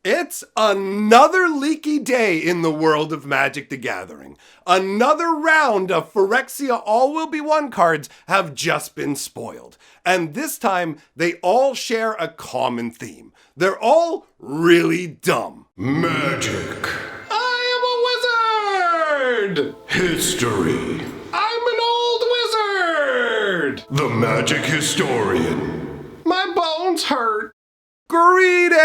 It's another leaky day in the world of Magic the Gathering. Another round of Phyrexia All Will Be One cards have just been spoiled. And this time, they all share a common theme. They're all really dumb. Magic. I am a wizard! History. I'm an old wizard! The magic historian. My bones hurt. Greetings,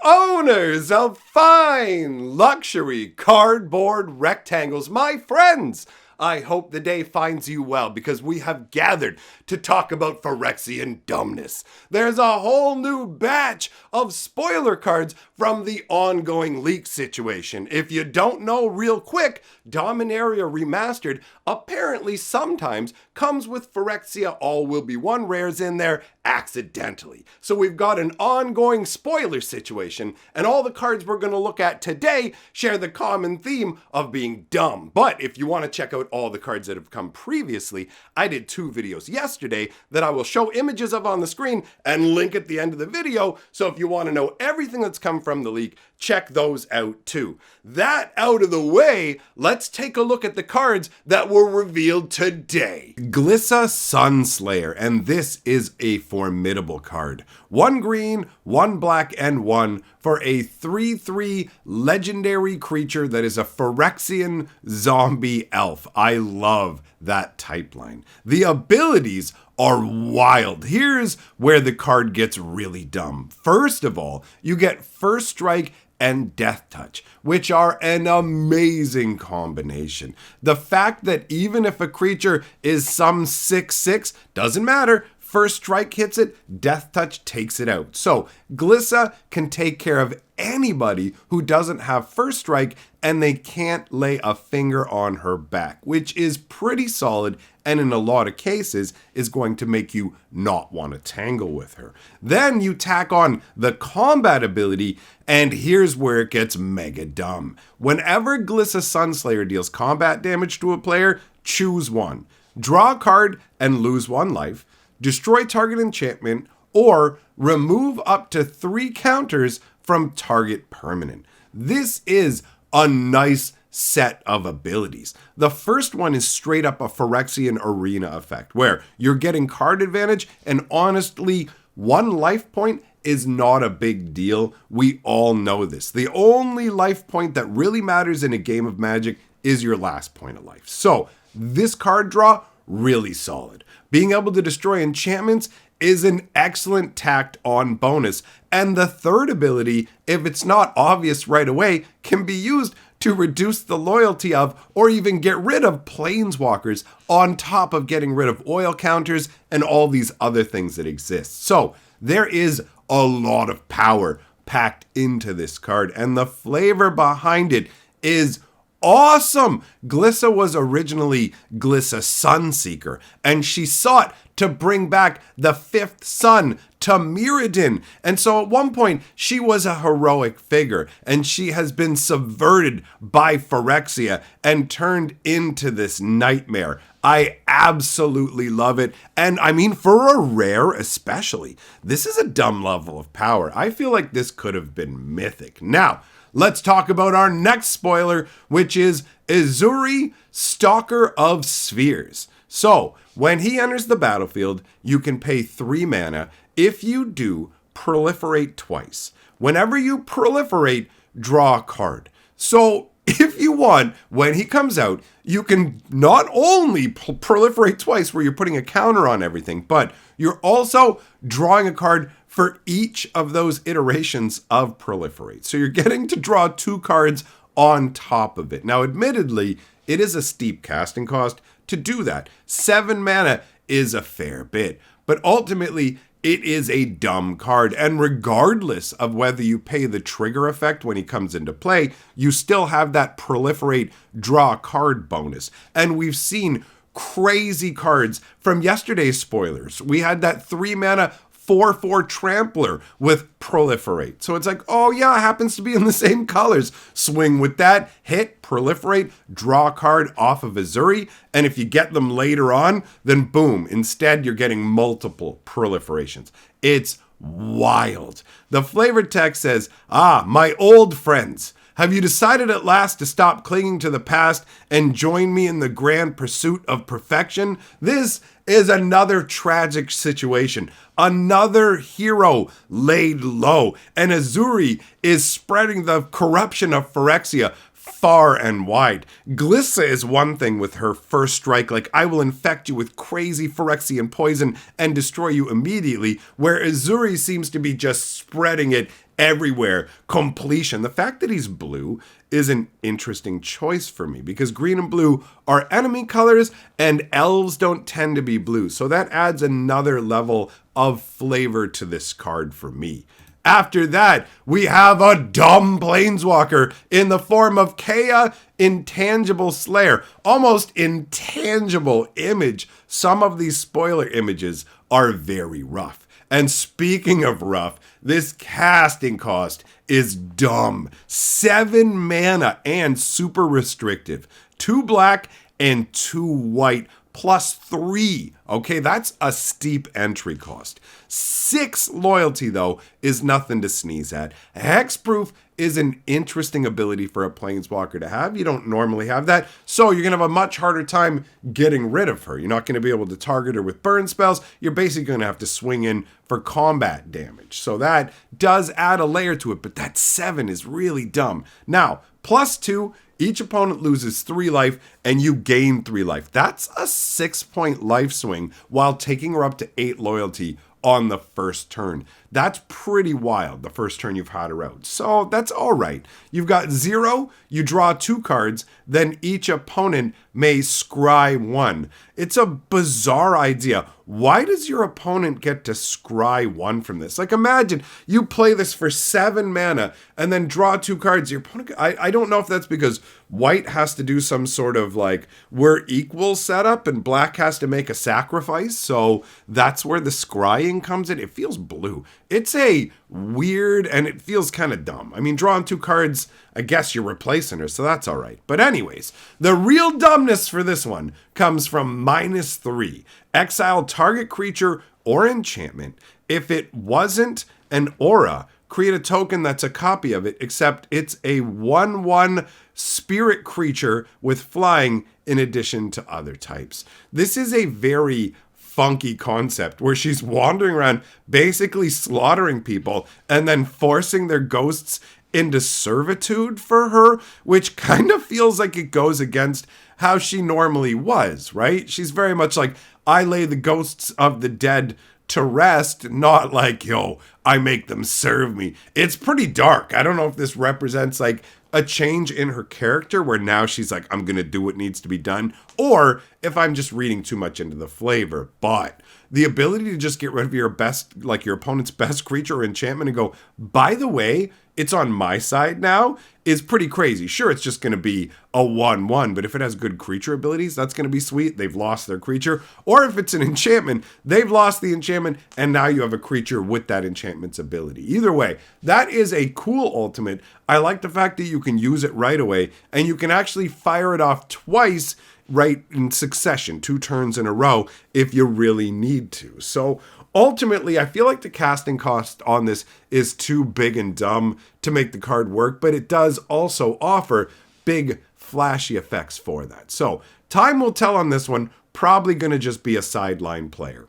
owners of fine luxury cardboard rectangles, my friends. I hope the day finds you well because we have gathered to talk about Phyrexian dumbness. There's a whole new batch of spoiler cards from the ongoing leak situation. If you don't know real quick, Dominaria Remastered apparently sometimes comes with Phyrexia All Will Be One rares in there accidentally. So we've got an ongoing spoiler situation, and all the cards we're going to look at today share the common theme of being dumb. But if you want to check out all the cards that have come previously, I did 2 videos yesterday that I will show images of on the screen and link at the end of the video. So if you want to know everything that's come from the leak, check those out too. That out of the way, let's take a look at the cards that were revealed today. Glissa Sunslayer, and this is a formidable card. 1 green, 1 black, and 1 for a 3/3 legendary creature that is a Phyrexian zombie elf. I love that type line. The abilities are wild. Here's where the card gets really dumb. First of all, you get First Strike and Death Touch, which are an amazing combination. The fact that even if a creature is some 6/6, doesn't matter. First Strike hits it, Death Touch takes it out. So Glissa can take care of anybody who doesn't have First Strike and they can't lay a finger on her back, which is pretty solid and in a lot of cases is going to make you not want to tangle with her. Then you tack on the combat ability, and here's where it gets mega dumb. Whenever Glissa Sunslayer deals combat damage to a player, choose one. Draw a card and lose 1 life, destroy target enchantment, or remove up to 3 counters from target permanent. This is a nice set of abilities. The first one is straight up a Phyrexian arena effect, where you're getting card advantage, and honestly, 1 life point is not a big deal. We all know this. The only life point that really matters in a game of Magic is your last point of life. So this card draw, really solid. Being able to destroy enchantments is an excellent tacked on bonus. And the third ability, if it's not obvious right away, can be used to reduce the loyalty of or even get rid of planeswalkers on top of getting rid of oil counters and all these other things that exist. So there is a lot of power packed into this card, and the flavor behind it is awesome. Glissa was originally Glissa Sunseeker, and she sought to bring back the 5th sun to Mirrodin. And so at one point, she was a heroic figure, and she has been subverted by Phyrexia and turned into this nightmare. I absolutely love it. And I mean, for a rare especially, this is a dumb level of power. I feel like this could have been mythic. Now, let's talk about our next spoiler, which is Ezuri, Stalker of Spheres. So, when he enters the battlefield, you can pay 3 mana. If you do, proliferate twice. Whenever you proliferate, draw a card. So, if you want, when he comes out, you can not only proliferate twice where you're putting a counter on everything, but you're also drawing a card for each of those iterations of proliferate. So you're getting to draw 2 cards on top of it. Now, admittedly, it is a steep casting cost to do that. 7 mana is a fair bit, but ultimately it is a dumb card. And regardless of whether you pay the trigger effect when he comes into play, you still have that proliferate draw card bonus. And we've seen crazy cards from yesterday's spoilers. We had that 3 mana 4/4 Trampler with Proliferate. So it's like, oh yeah, it happens to be in the same colors. Swing with that, hit, proliferate, draw a card off of Ezuri, and if you get them later on, then boom, instead you're getting multiple proliferations. It's wild. The flavor text says, my old friends, have you decided at last to stop clinging to the past and join me in the grand pursuit of perfection? This is another tragic situation. Another hero laid low. And Azuri is spreading the corruption of Phyrexia far and wide. Glissa is one thing with her first strike, like I will infect you with crazy Phyrexian poison and destroy you immediately, where Azuri seems to be just spreading it everywhere. Completion. The fact that he's blue is an interesting choice for me because green and blue are enemy colors and elves don't tend to be blue. So that adds another level of flavor to this card for me. After that, we have a dumb planeswalker in the form of Kea, Intangible Slayer. Almost intangible image. Some of these spoiler images are very rough. And speaking of rough, this casting cost is dumb. 7 mana and super restrictive. 2 black and 2 white. +3. Okay, that's a steep entry cost. 6 loyalty, though, is nothing to sneeze at. Hexproof is an interesting ability for a planeswalker to have. You don't normally have that, so you're going to have a much harder time getting rid of her. You're not going to be able to target her with burn spells. You're basically going to have to swing in for combat damage. So that does add a layer to it, but that 7 is really dumb. Now, +2, each opponent loses 3 life and you gain 3 life. That's a 6-point life swing while taking her up to 8 loyalty on the first turn. That's pretty wild, the first turn you've had her out. So that's all right. You've got 0, you draw 2 cards, then each opponent may scry 1. It's a bizarre idea. Why does your opponent get to scry 1 from this? Like imagine you play this for 7 mana and then draw 2 cards. Your opponent, I don't know if that's because white has to do some sort of like we're equal setup and black has to make a sacrifice. So that's where the scrying comes in. It feels blue. It's a weird and it feels kind of dumb. I mean, drawing 2 cards, I guess you're replacing her, so that's all right. But anyways, the real dumbness for this one comes from -3. Exile target creature or enchantment. If it wasn't an aura, create a token that's a copy of it, except it's a 1/1 spirit creature with flying in addition to other types. This is a very funky concept where she's wandering around basically slaughtering people and then forcing their ghosts into servitude for her, which kind of feels like it goes against how she normally was, right? She's very much like, I lay the ghosts of the dead to rest, not like, yo, I make them serve me. It's pretty dark. I don't know if this represents like a change in her character where now she's like, I'm going to do what needs to be done, or if I'm just reading too much into the flavor. But the ability to just get rid of your best, like your opponent's best creature or enchantment and go, by the way, it's on my side now, is pretty crazy. Sure, it's just going to be a 1/1, but if it has good creature abilities, that's going to be sweet. They've lost their creature. Or if it's an enchantment, they've lost the enchantment, and now you have a creature with that enchantment's ability. Either way, that is a cool ultimate. I like the fact that you can use it right away, and you can actually fire it off twice right in succession, 2 turns in a row, if you really need to. So ultimately, I feel like the casting cost on this is too big and dumb to make the card work, but it does also offer big flashy effects for that. So time will tell on this one, probably going to just be a sideline player.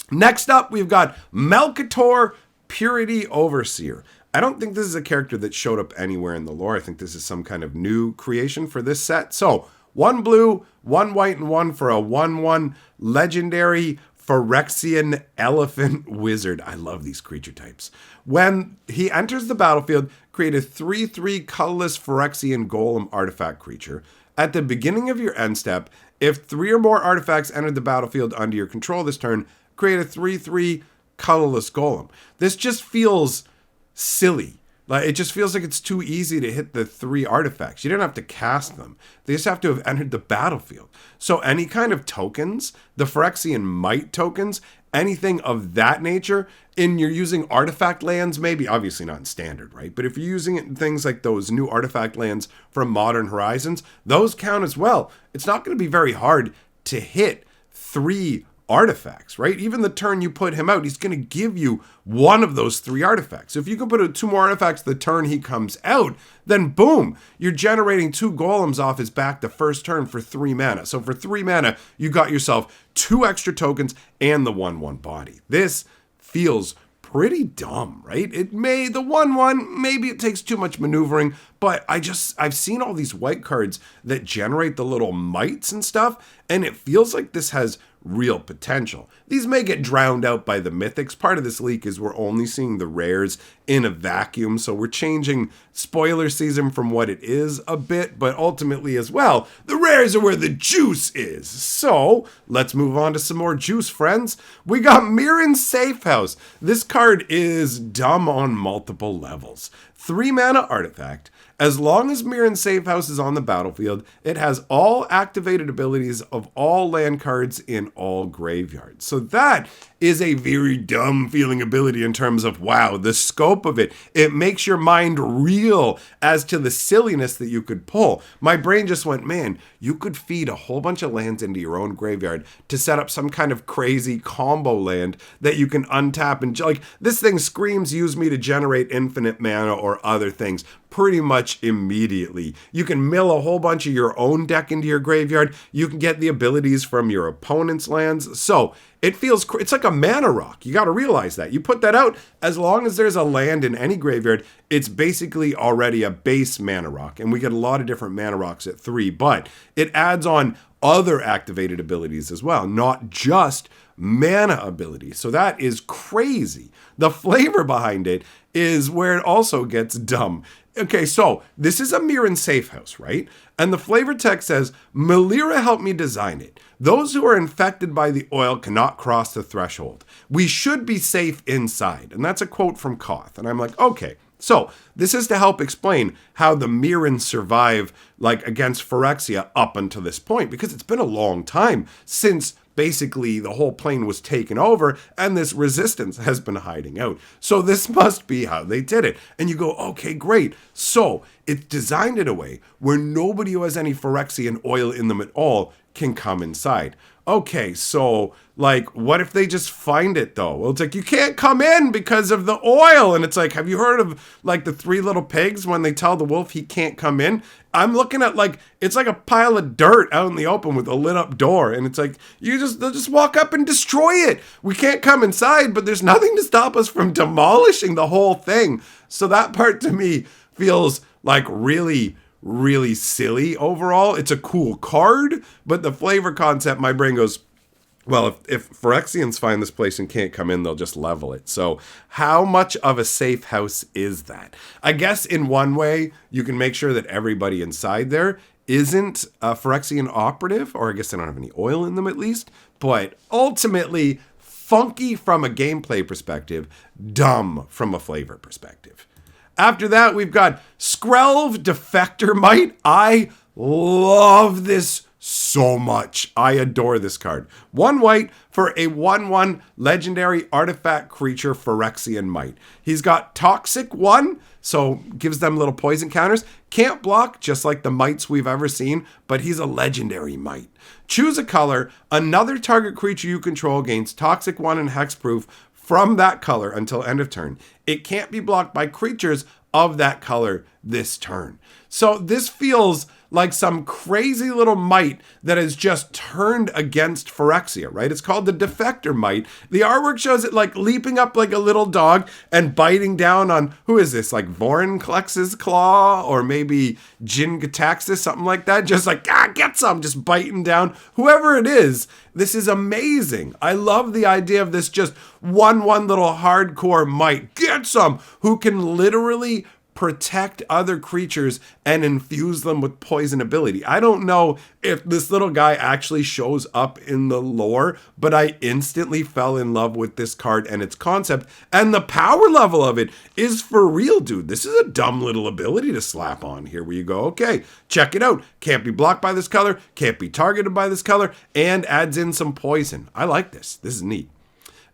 Next up, we've got Melkator, Purity Overseer. I don't think this is a character that showed up anywhere in the lore. I think this is some kind of new creation for this set. So 1 blue, 1 white, and 1 for a 1/1 legendary Phyrexian Elephant Wizard. I love these creature types. When he enters the battlefield, create a 3/3 colorless Phyrexian Golem artifact creature. At the beginning of your end step, if 3 or more artifacts enter the battlefield under your control this turn, create a 3/3 colorless Golem. This just feels silly. Like, it just feels like it's too easy to hit the 3 artifacts. You don't have to cast them. They just have to have entered the battlefield. So any kind of tokens, the Phyrexian Might tokens, anything of that nature, and you're using artifact lands, maybe, obviously not in standard, right? But if you're using it in things like those new artifact lands from Modern Horizons, those count as well. It's not going to be very hard to hit 3 artifacts, right? Even the turn you put him out, he's going to give you one of those 3 artifacts. So if you can put out 2 more artifacts the turn he comes out, then boom, you're generating 2 golems off his back the first turn for 3 mana. So for 3 mana, you got yourself 2 extra tokens and the 1/1 body. This feels pretty dumb, right? The 1/1, maybe it takes too much maneuvering, but I've seen all these white cards that generate the little mites and stuff, and it feels like this has real potential. These may get drowned out by the mythics. Part of this leak is we're only seeing the rares in a vacuum, so we're changing spoiler season from what it is a bit, but ultimately as well, the rares are where the juice is. So let's move on to some more juice, friends. We got Mirren's Safe House. This card is dumb on multiple levels. 3 mana artifact. As long as Mirren's Safe House is on the battlefield, it has all activated abilities of all land cards in all graveyards. So that is a very dumb feeling ability in terms of, wow, the scope of it. It makes your mind reel as to the silliness that you could pull. My brain just went, man, you could feed a whole bunch of lands into your own graveyard to set up some kind of crazy combo land that you can untap. And like, this thing screams, use me to generate infinite mana or other things pretty much immediately. You can mill a whole bunch of your own deck into your graveyard. You can get the abilities from your opponent's lands. So it's like a mana rock. You got to realize that. You put that out, as long as there's a land in any graveyard, it's basically already a base mana rock. And we get a lot of different mana rocks at 3, but it adds on other activated abilities as well, not just mana abilities. So that is crazy. The flavor behind it is where it also gets dumb. Okay, so this is a Mirren Safe House, right? And the flavor text says, Melira helped me design it. Those who are infected by the oil cannot cross the threshold. We should be safe inside. And that's a quote from Koth. And I'm like, okay. So this is to help explain how the Mirrens survive like against Phyrexia up until this point, because it's been a long time since basically the whole plane was taken over and this resistance has been hiding out. So this must be how they did it. And you go, okay, great. So it's designed in a way where nobody who has any Phyrexian oil in them at all can come inside. Okay, so like, what if they just find it though? Well, it's like, you can't come in because of the oil. And it's like, have you heard of like the 3 little pigs when they tell the wolf he can't come in? I'm looking at like, it's like a pile of dirt out in the open with a lit up door. And it's like, they'll just walk up and destroy it. We can't come inside, but there's nothing to stop us from demolishing the whole thing. So that part to me feels like really silly overall. It's a cool card, but the flavor concept, my brain goes, well, if Phyrexians find this place and can't come in, they'll just level it. So how much of a safe house is that? I guess in one way, you can make sure that everybody inside there isn't a Phyrexian operative, or I guess they don't have any oil in them at least, but ultimately funky from a gameplay perspective, dumb from a flavor perspective. After that, we've got Skrelv Defector Might. I love this so much. I adore this card. 1 white for a 1/1 legendary artifact creature Phyrexian Might. He's got Toxic 1, so gives them little poison counters. Can't block, just like the mites we've ever seen, but he's a legendary might. Choose a color. Another target creature you control gains Toxic 1 and Hexproof from that color until end of turn. It can't be blocked by creatures of that color this turn. So this feels like some crazy little might that has just turned against Phyrexia, right? It's called the Defector Might. The artwork shows it like leaping up like a little dog and biting down on, who is this? Like Vorinclex's claw or maybe Jin-Gitaxias, something like that. Just like, get some, just biting down. Whoever it is, this is amazing. I love the idea of this just one little hardcore might. Get some, who can literally protect other creatures and infuse them with poison ability. I don't know if this little guy actually shows up in the lore, but I instantly fell in love with this card and its concept, and the power level of it is for real, dude. This is a dumb little ability to slap on. Here where you go, okay, check it out. Can't be blocked by this color, can't be targeted by this color, and adds in some poison. I like this. This is neat.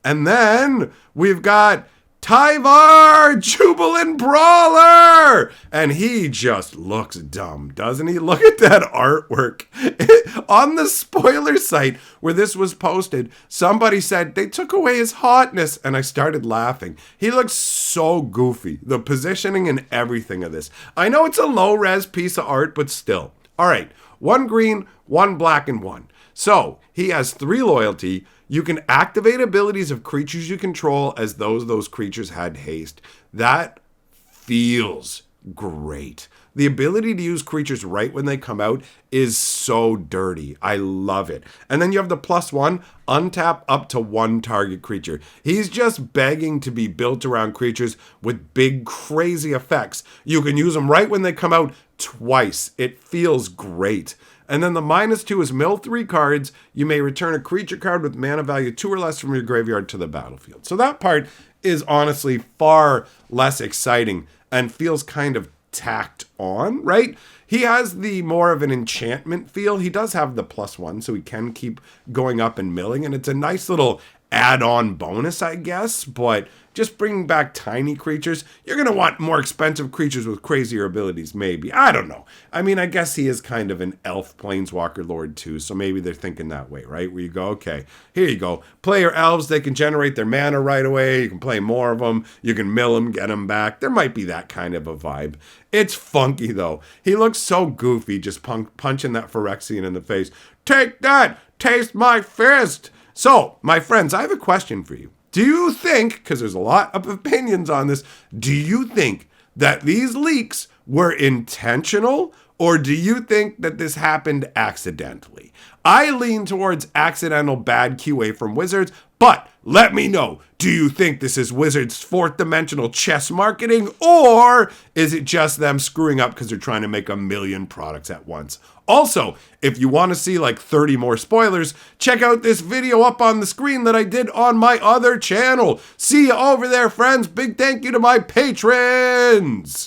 And then we've got Tyvar, Jubilant Brawler! And he just looks dumb, doesn't he? Look at that artwork. On the spoiler site where this was posted, somebody said they took away his hotness, and I started laughing. He looks so goofy. The positioning and everything of this. I know it's a low-res piece of art, but still. All right, 1 green, 1 black, and 1. So, he has 3 loyalty. You can activate abilities of creatures you control as those creatures had haste. That feels great. The ability to use creatures right when they come out is so dirty. I love it. And then you have the +1, untap up to 1 target creature. He's just begging to be built around creatures with big, crazy effects. You can use them right when they come out twice. It feels great. And then the -2 is mill 3 cards. You may return a creature card with mana value 2 or less from your graveyard to the battlefield. So that part is honestly far less exciting and feels kind of tacked on, right? He has the more of an enchantment feel. He does have the +1, so he can keep going up and milling, and it's a nice little add-on bonus, I guess, but just bringing back tiny creatures, you're going to want more expensive creatures with crazier abilities, maybe. I don't know. I mean, I guess he is kind of an elf planeswalker lord too, so maybe they're thinking that way, right? Where you go, okay, here you go. Play your elves, they can generate their mana right away, you can play more of them, you can mill them, get them back. There might be that kind of a vibe. It's funky, though. He looks so goofy, just punching that Phyrexian in the face. Take that! Taste my fist! So, my friends, I have a question for you. Do you think, because there's a lot of opinions on this, do you think that these leaks were intentional, or do you think that this happened accidentally? I lean towards accidental bad QA from Wizards, but let me know. Do you think this is Wizards' 4th dimensional chess marketing, or is it just them screwing up because they're trying to make a million products at once? Also, if you want to see like 30 more spoilers, check out this video up on the screen that I did on my other channel. See you over there, friends. Big thank you to my patrons.